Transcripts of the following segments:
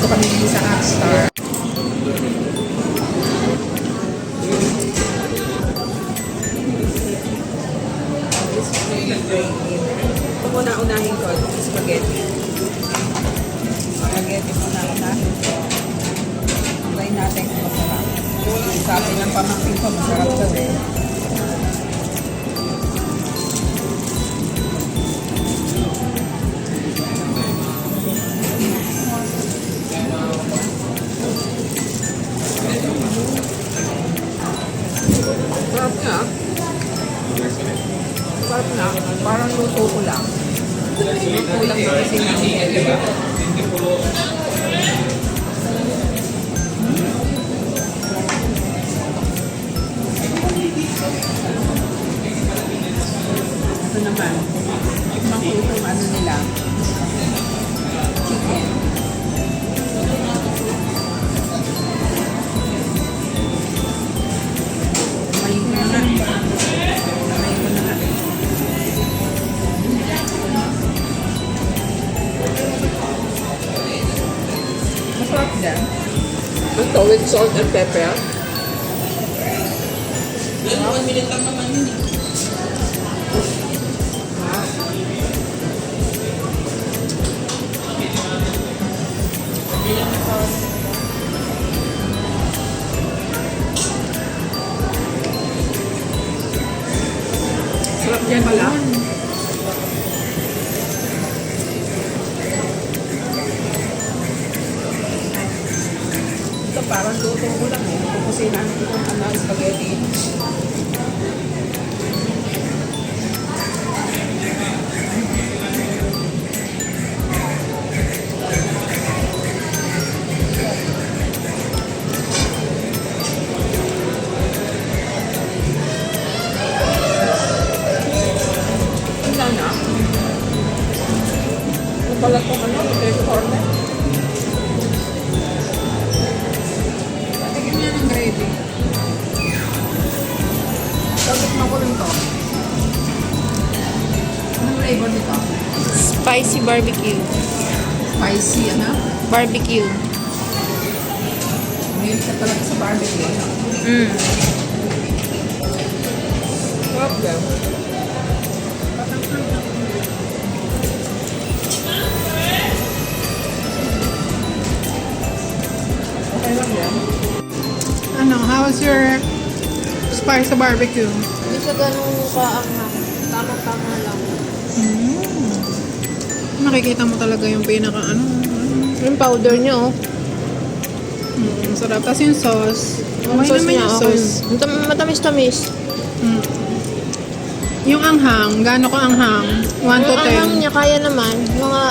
kami sa Hotstar. Ito muna unahin ko, itong spaghetti. Spaghetti muna unahin ko. Try natin kung masarap. Sabi ng pamangkin ko, masarap daw eh. Sarap na. Sarap na. Parang luto ko lang. Luto lang na kasi namin. Diba? Ito naman. Tikman ko itong ano nila. Chicken. Masarap din. Ito with salt and pepper. 1 minute lang naman yun eh. Sarap yan pala. Ito parang luto ko lang eh. Kukusina ko itong spaghetti. Na. Ano pala itong potato corner? Patigin niya ng gravy. Tapos mo ko rin to. Anong flavor nito? Spicy barbecue. Spicy, ano? Barbecue. Mahilig ka talaga sa barbecue. Sarap din. Okay lang yan. Ano, how's your spicy barbecue? Hindi siya ganun kaanghang. Tama-tama lang. Nakikita mo talaga yung pinaka ano. Yung powder niya, oh. Sarap. Tapos yung sauce. Yung Okay sauce naman niya, yung okay. sauce. Matamis-tamis. Yung anghang, gaano ko anghang? 1 to Yung 10. anghang niya, kaya naman. Mga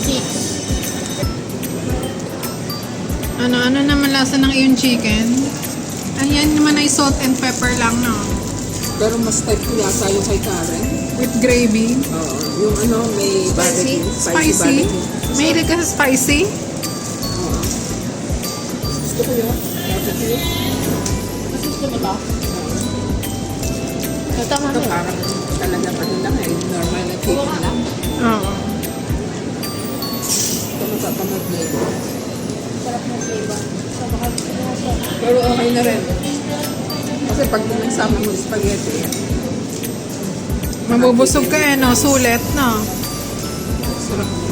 6. Ano naman lasa ng iyong chicken? Ayan naman ay salt and pepper lang, no? Pero mas type ko yata yung kay Karen. With gravy. Oo. Yung ano, may Spicy? barbecue. Spicy. Barbecue. Mahilig ka sa spicy? Oo. Gusto ko yun. Barbecue. Mas gusto mo to? Tama Ito na. parang talaga pa rin lang eh. Normal na chicken lang. Oo. Ito matatamad na ito. Sarap na flavor. Pero okay na rin. Kasi pag nagsama mo yung spaghetti, Mabubusog ka eh, no? Sulit, no? sarap.